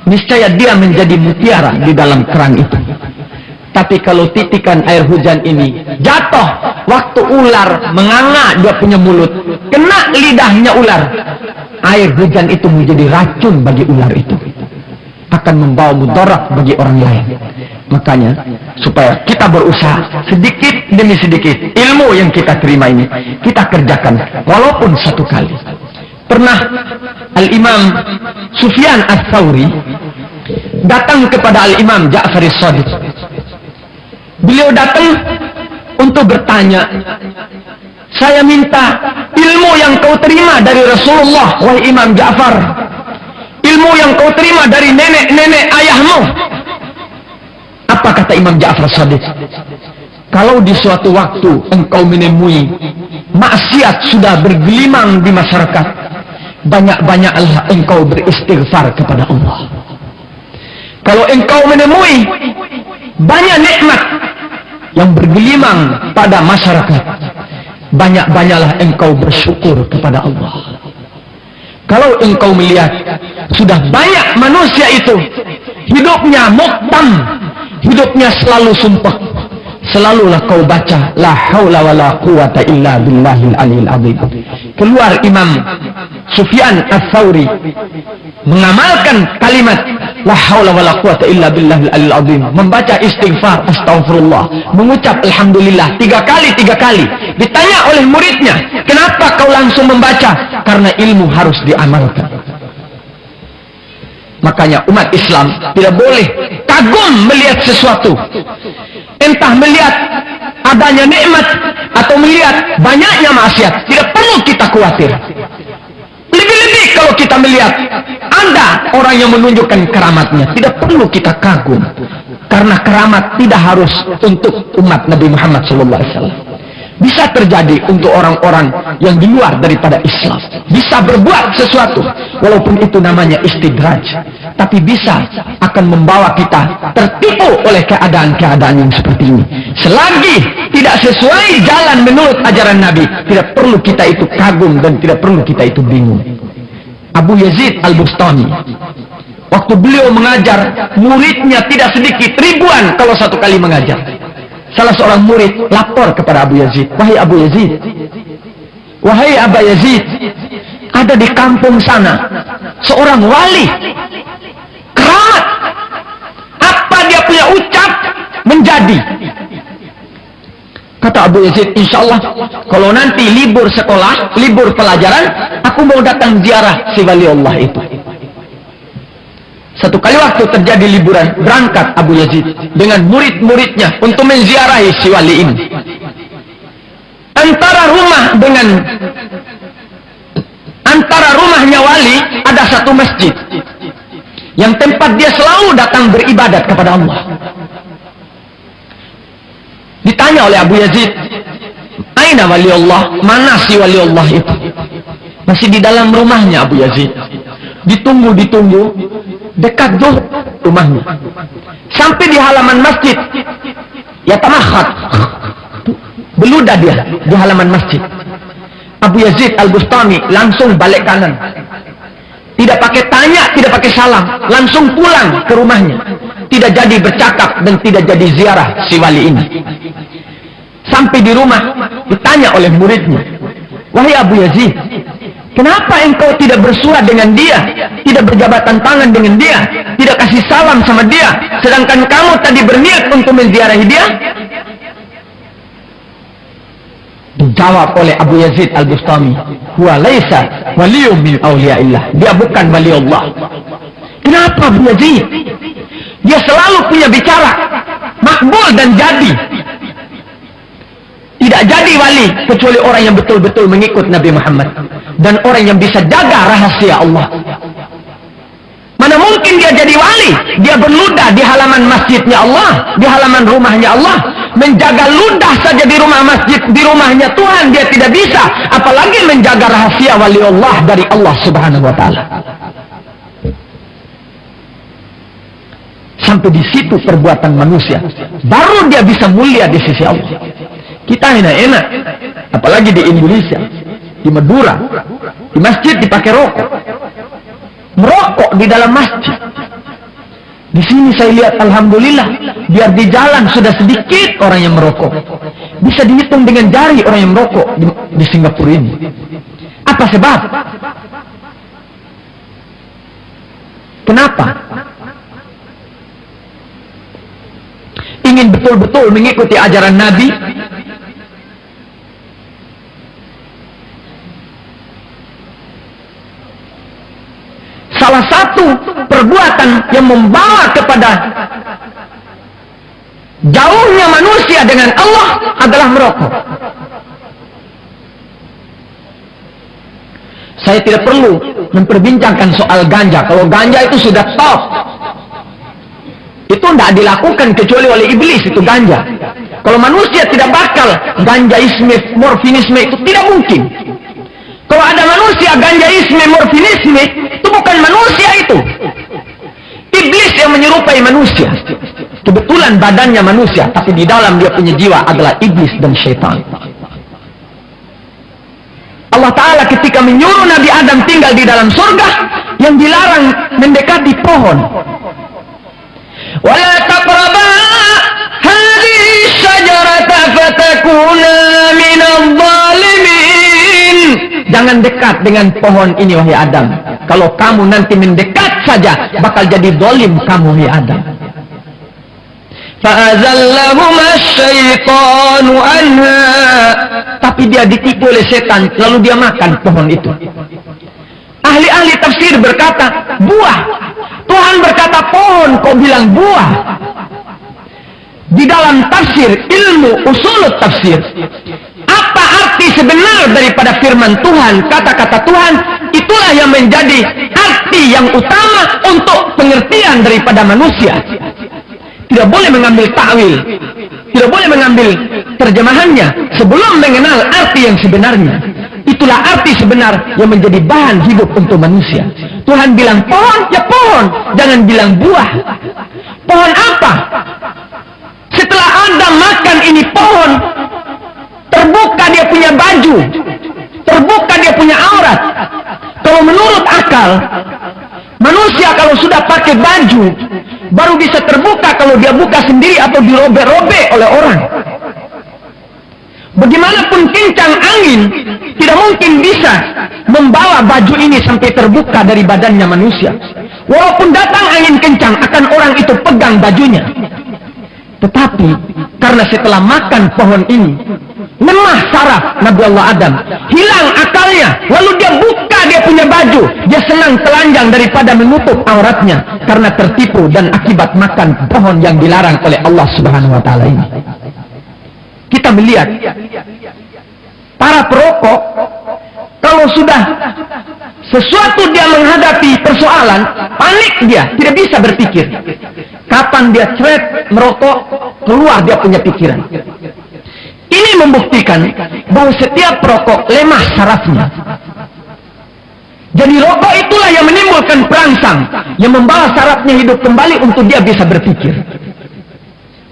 niscaya dia menjadi mutiara di dalam kerang itu. Tapi kalau titikan air hujan ini jatuh waktu ular menganga dia punya mulut, kena lidahnya ular, air hujan itu menjadi racun bagi ular itu, akan membawa mudarat bagi orang lain. Makanya supaya kita berusaha sedikit demi sedikit ilmu yang kita terima ini kita kerjakan walaupun satu kali. Pernah Al-Imam Sufyan Ats-Tsauri datang kepada Al-Imam Ja'far As-Shadiq. Beliau datang untuk bertanya, saya minta ilmu yang kau terima dari Rasulullah, wahai Imam Ja'far, ilmu yang kau terima dari nenek-nenek ayahmu. Apa kata Imam Ja'far Shadiq? Kalau di suatu waktu engkau menemui maksiat sudah bergelimang di masyarakat, banyak-banyaklah engkau beristighfar kepada Allah. Kalau engkau menemui banyak nikmat yang bergelimang pada masyarakat, banyak-banyaklah engkau bersyukur kepada Allah. Kalau engkau melihat sudah banyak manusia itu hidupnya muktam, hidupnya selalu sumpah, selalulah kau baca la haula wala quwata illa billahil aliyil azim. Keluar Imam Sufyan Ats-Tsauri mengamalkan kalimat la haula wala quwata illa billahil aliyil azim, membaca istighfar astaghfirullah, mengucap alhamdulillah 3 kali. Ditanya oleh muridnya, kenapa kau langsung membaca? Karena ilmu harus diamalkan. Makanya umat Islam tidak boleh kagum melihat sesuatu. Entah melihat adanya nikmat atau melihat banyaknya maksiat, tidak perlu kita khawatir. Lebih-lebih kalau kita melihat ada orang yang menunjukkan keramatnya, tidak perlu kita kagum. Karena keramat tidak harus untuk umat Nabi Muhammad SAW. Bisa terjadi untuk orang-orang yang di luar daripada Islam. Bisa berbuat sesuatu, walaupun itu namanya istidraj. Tapi bisa akan membawa kita tertipu oleh keadaan-keadaan yang seperti ini. Selagi tidak sesuai jalan menurut ajaran Nabi, tidak perlu kita itu kagum dan tidak perlu kita itu bingung. Abu Yazid Al-Bustami, waktu beliau mengajar, muridnya tidak sedikit, ribuan kalau satu kali mengajar. Salah seorang murid lapor kepada Abu Yazid, wahai Abu Yazid, wahai Abu Yazid, ada di kampung sana seorang wali keramat. Apa dia punya ucap menjadi? Kata Abu Yazid, insya Allah kalau nanti libur sekolah, libur pelajaran, aku mau datang ziarah si wali Allah itu. Satu kali waktu terjadi liburan, berangkat Abu Yazid dengan murid-muridnya untuk menziarahi si wali ini. Antara rumahnya wali ada satu masjid yang tempat dia selalu datang beribadat kepada Allah. Ditanya oleh Abu Yazid, aina wali Allah? Mana si wali Allah itu? Masih di dalam rumahnya Abu Yazid. Ditunggu, dekat tuh rumahnya. Sampai di halaman masjid, ya tamahat, beludah dia di halaman masjid. Abu Yazid Al-Bustami langsung balik kanan. Tidak pakai tanya, tidak pakai salam, langsung pulang ke rumahnya. Tidak jadi bercakap dan tidak jadi ziarah si wali ini. Sampai di rumah, ditanya oleh muridnya, wahai Abu Yazid, kenapa engkau tidak bersua dengan dia, tidak berjabatan tangan dengan dia, tidak kasih salam sama dia, sedangkan kamu tadi berniat untuk menziarahi dia? Dijawab oleh Abu Yazid Al-Bustami, huwa laisa waliyun min awliyaillah, dia bukan wali Allah. Kenapa Abu Yazid? Dia selalu punya bicara makbul dan jadi. Tidak jadi wali kecuali orang yang betul-betul mengikut Nabi Muhammad dan orang yang bisa jaga rahasia Allah. Mana mungkin dia jadi wali? Dia berludah di halaman masjidnya Allah, di halaman rumahnya Allah. Menjaga ludah saja di rumah masjid, di rumahnya Tuhan dia tidak bisa, apalagi menjaga rahasia wali Allah dari Allah Subhanahu wa taala. Sampai di situ perbuatan manusia, baru dia bisa mulia di sisi Allah. Kita enak-enak, apalagi di Indonesia, di Madura, di masjid dipakai rokok, merokok di dalam masjid. Di sini saya lihat, alhamdulillah, biar di jalan sudah sedikit orang yang merokok. Bisa dihitung dengan jari orang yang merokok di Singapura ini. Apa sebab? Kenapa? Ingin betul-betul mengikuti ajaran Nabi, salah satu perbuatan yang membawa kepada jauhnya manusia dengan Allah adalah merokok. Saya tidak perlu memperbincangkan soal ganja. Kalau ganja itu sudah top, itu tidak dilakukan kecuali oleh iblis, itu ganja. Kalau manusia tidak bakal ganjaisme, morfinisme, itu tidak mungkin. Kalau ada manusia ganjaisme, morfinisme, itu bukan manusia itu. Iblis yang menyerupai manusia. Kebetulan badannya manusia, tapi di dalam dia punya jiwa adalah iblis dan syaitan. Allah Ta'ala ketika menyuruh Nabi Adam tinggal di dalam surga, yang dilarang mendekati pohon. وَلَا تَقْرَبَا هَذِهِ الشَّجَرَةَ فَتَكُونَا مِنَ الظَّالِمِينَ. Jangan dekat dengan pohon ini wahai Adam. Kalau kamu nanti mendekat saja, bakal jadi zalim kamu wahai Adam. فَأَزَلَّهُمَا الشَّيْطَانُ عَنْهَا. Tapi dia ditipu oleh setan, lalu dia makan pohon itu. Ahli-ahli tafsir berkata, buah. Tuhan berkata pohon, kok bilang buah? di dalam tafsir, ilmu usul tafsir, apa arti sebenar daripada firman Tuhan, kata-kata Tuhan, itulah yang menjadi arti yang utama untuk pengertian daripada manusia. Tidak boleh mengambil takwil, tidak boleh mengambil terjemahannya sebelum mengenal arti yang sebenarnya. Itulah arti sebenar yang menjadi bahan hidup untuk manusia. Tuhan bilang pohon, ya pohon, jangan bilang buah. Pohon apa? Setelah Adam makan ini pohon, terbuka dia punya baju, terbuka dia punya aurat. Kalau menurut akal, manusia kalau sudah pakai baju, baru bisa terbuka kalau dia buka sendiri atau dirobek-robek oleh orang. Bagaimanapun kencang angin, tidak mungkin bisa membawa baju ini sampai terbuka dari badannya manusia. Walaupun datang angin kencang, akan orang itu pegang bajunya. Tetapi, karena setelah makan pohon ini, lemah saraf Nabi Allah Adam, hilang akalnya, lalu dia buka dia punya baju, dia senang telanjang daripada menutup auratnya, karena tertipu dan akibat makan pohon yang dilarang oleh Allah Subhanahu wa Ta'ala ini. Kita melihat para perokok, kalau sudah sesuatu dia menghadapi persoalan, panik dia, tidak bisa berpikir. Kapan dia ceret merokok, keluar dia punya pikiran. Ini membuktikan bahwa setiap perokok lemah sarafnya. Jadi rokok itulah yang menimbulkan perangsang, yang membawa sarafnya hidup kembali untuk dia bisa berpikir.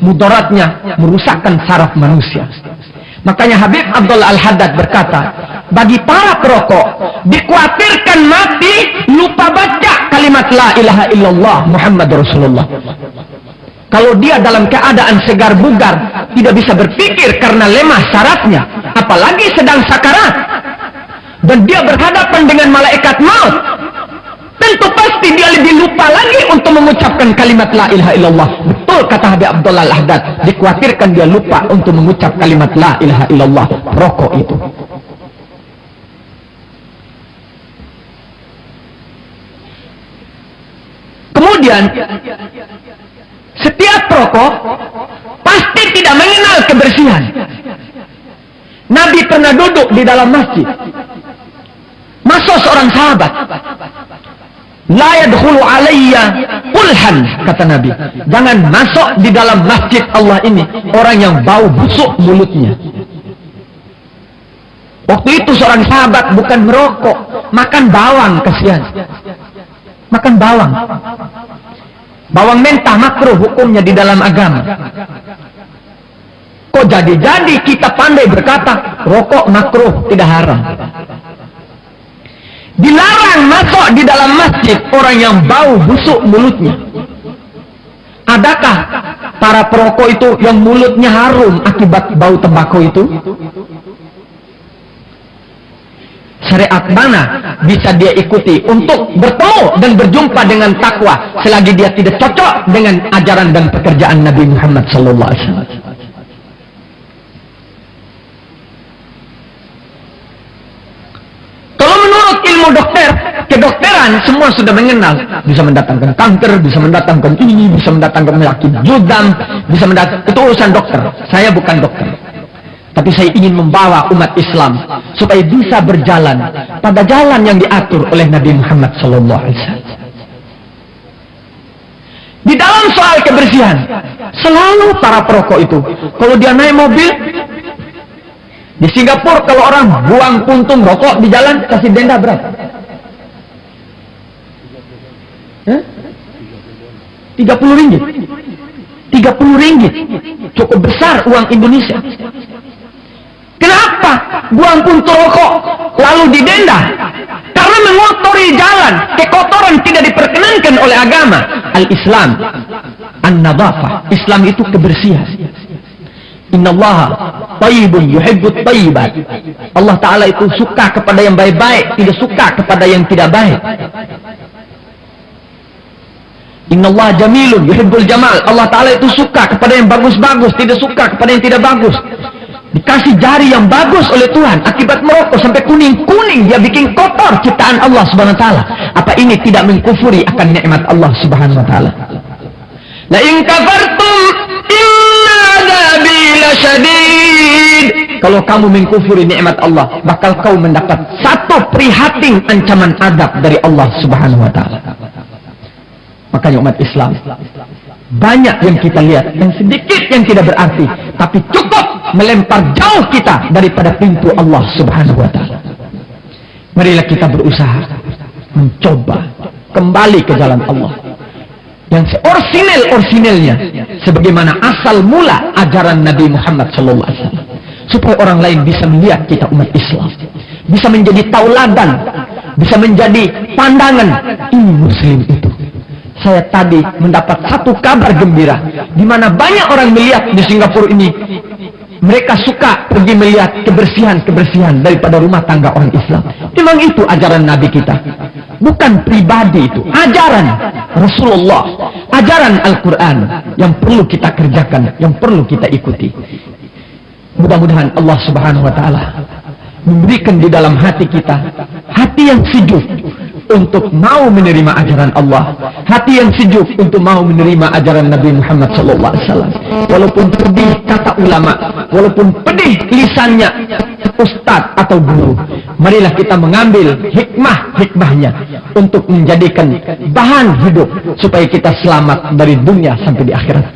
Mudaratnya merusakkan saraf manusia. Makanya Habib Abdullah Al-Haddad berkata, bagi para perokok dikhawatirkan mati lupa baca kalimat la ilaha illallah Muhammad Rasulullah. Kalau dia dalam keadaan segar bugar, tidak bisa berpikir karena lemah sarafnya, apalagi sedang sakarat, dan dia berhadapan dengan malaikat maut, tentu pasti dia lebih lupa lagi untuk mengucapkan kalimat la ilaha illallah. Betul kata Habib Abdullah Al-Haddad, dikhawatirkan dia lupa untuk mengucap kalimat la ilaha illallah, rokok itu. Kemudian setiap perokok pasti tidak mengenal kebersihan. Nabi pernah duduk di dalam masjid, masuk seorang sahabat, la yadkhulu alayya qulhan, kata Nabi, jangan masuk di dalam masjid Allah ini orang yang bau busuk mulutnya. Waktu itu seorang sahabat bukan merokok, makan bawang, kasihan. Makan bawang. Bawang mentah makruh hukumnya di dalam agama. Kok jadi-jadi kita pandai berkata rokok makruh, tidak haram. Dilarang masuk di dalam masjid orang yang bau busuk mulutnya. Adakah para perokok itu yang mulutnya harum akibat bau tembakau itu? Syariat mana bisa dia ikuti untuk bertemu dan berjumpa dengan takwa selagi dia tidak cocok dengan ajaran dan pekerjaan Nabi Muhammad SAW? Kalau menurut ilmu dokter, kedokteran semua sudah mengenal, bisa mendatangkan kanker, bisa mendatangkan ini, bisa mendatangkan penyakit judam, bisa mendatangkan, itu urusan dokter. Saya bukan dokter. Tapi saya ingin membawa umat Islam supaya bisa berjalan pada jalan yang diatur oleh Nabi Muhammad SAW. Di dalam soal kebersihan, selalu para perokok itu, kalau dia naik mobil, di Singapura kalau orang buang puntung rokok di jalan, kasih denda berapa? 30 ringgit. 30 ringgit. Cukup besar uang Indonesia. Kenapa buang puntung rokok lalu didenda? Karena mengotori jalan. Kekotoran tidak diperkenankan oleh agama. Al-Islam an-nadhafah. Islam itu kebersihan. Innallaha thayyibun yuhibbut thayyibat. Allah Ta'ala itu suka kepada yang baik-baik, tidak suka kepada yang tidak baik. Innallaha jamilun yuhibbul jamal. Allah Ta'ala itu suka kepada yang bagus-bagus, tidak suka kepada yang tidak bagus. Dikasih jari yang bagus oleh Tuhan, akibat merokok sampai kuning-kuning, dia bikin kotor ciptaan Allah Subhanahu wa Ta'ala. Apa ini tidak mengkufuri akan nikmat Allah Subhanahu wa Ta'ala? La in kafartum inna kalau kamu mengkufuri nikmat Allah, bakal kau mendapat satu prihatin ancaman adab dari Allah Subhanahu wa taala. Makanya umat Islam, banyak yang kita lihat, yang sedikit yang tidak berarti, tapi cukup melempar jauh kita daripada pintu Allah Subhanahu wa taala. Marilah kita berusaha mencoba kembali ke jalan Allah yang seorisinil-orisinilnya, sebagaimana asal mula ajaran Nabi Muhammad SAW, supaya orang lain bisa melihat kita umat Islam, bisa menjadi tauladan, bisa menjadi pandangan. Ini Muslim itu. Saya tadi mendapat satu kabar gembira, di mana banyak orang melihat di Singapura ini, mereka suka pergi melihat kebersihan-kebersihan daripada rumah tangga orang Islam. Memang itu ajaran Nabi kita, bukan pribadi, itu ajaran Rasulullah, ajaran Al-Quran yang perlu kita kerjakan, yang perlu kita ikuti. Mudah-mudahan Allah Subhanahu wa taala memberikan di dalam hati kita hati yang sejuk untuk mau menerima ajaran Allah, hati yang sejuk untuk mau menerima ajaran Nabi Muhammad SAW. Walaupun pedih kata ulama, walaupun pedih lisannya ustadz atau guru, marilah kita mengambil hikmahnya untuk menjadikan bahan hidup supaya kita selamat dari dunia sampai di akhirat.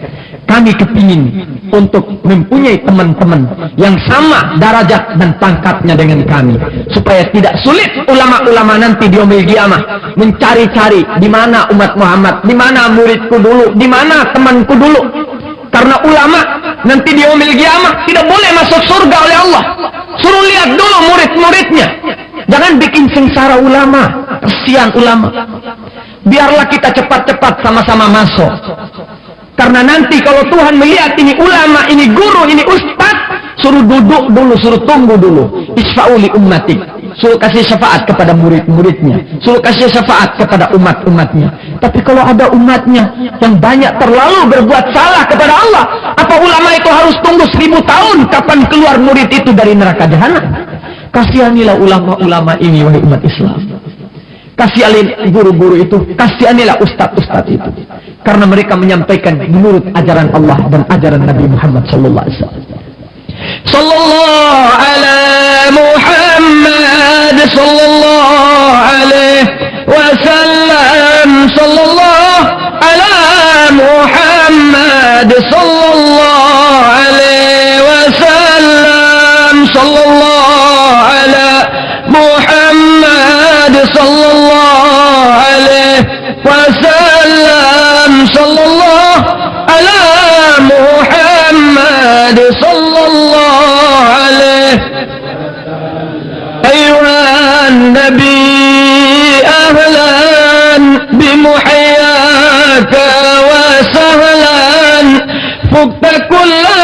Kami kepingin untuk mempunyai teman-teman yang sama derajat dan pangkatnya dengan kami, supaya tidak sulit ulama-ulama nanti di yaumil qiyamah mencari-cari di mana umat Muhammad, di mana muridku dulu, di mana temanku dulu. Karena ulama nanti di yaumil qiyamah tidak boleh masuk surga oleh Allah. Suruh lihat dulu murid-muridnya. Jangan bikin sengsara ulama, kasihan ulama. Biarlah kita cepat-cepat sama-sama masuk. Karena nanti kalau Tuhan melihat ini ulama, ini guru, ini ustaz, suruh duduk dulu, suruh tunggu dulu. Isfa'uli ummatik, suruh kasih syafaat kepada murid-muridnya, suruh kasih syafaat kepada umat-umatnya. Tapi kalau ada umatnya yang banyak terlalu berbuat salah kepada Allah, apa ulama itu harus tunggu 1000 tahun kapan keluar murid itu dari neraka jahanam? Kasihanilah ulama-ulama ini, wahai umat Islam. Kasihanilah guru-guru itu, kasihanilah ustaz-ustaz itu. Karena mereka menyampaikan menurut ajaran Allah dan ajaran Nabi Muhammad sallallahu alaihi wasallam. Sallallahu ala Muhammad sallallahu alaihi wasallam. Sallallahu ala Muhammad sallallahu alaihi wasallam. Sallallahu ala Muhammad sallallahu alaihi wasallam. Sallallahu ala Muhammad sallallahu alaihi. Ayuhan Nabi, ahlan bimuhyaka wa sahlan, fukta kulla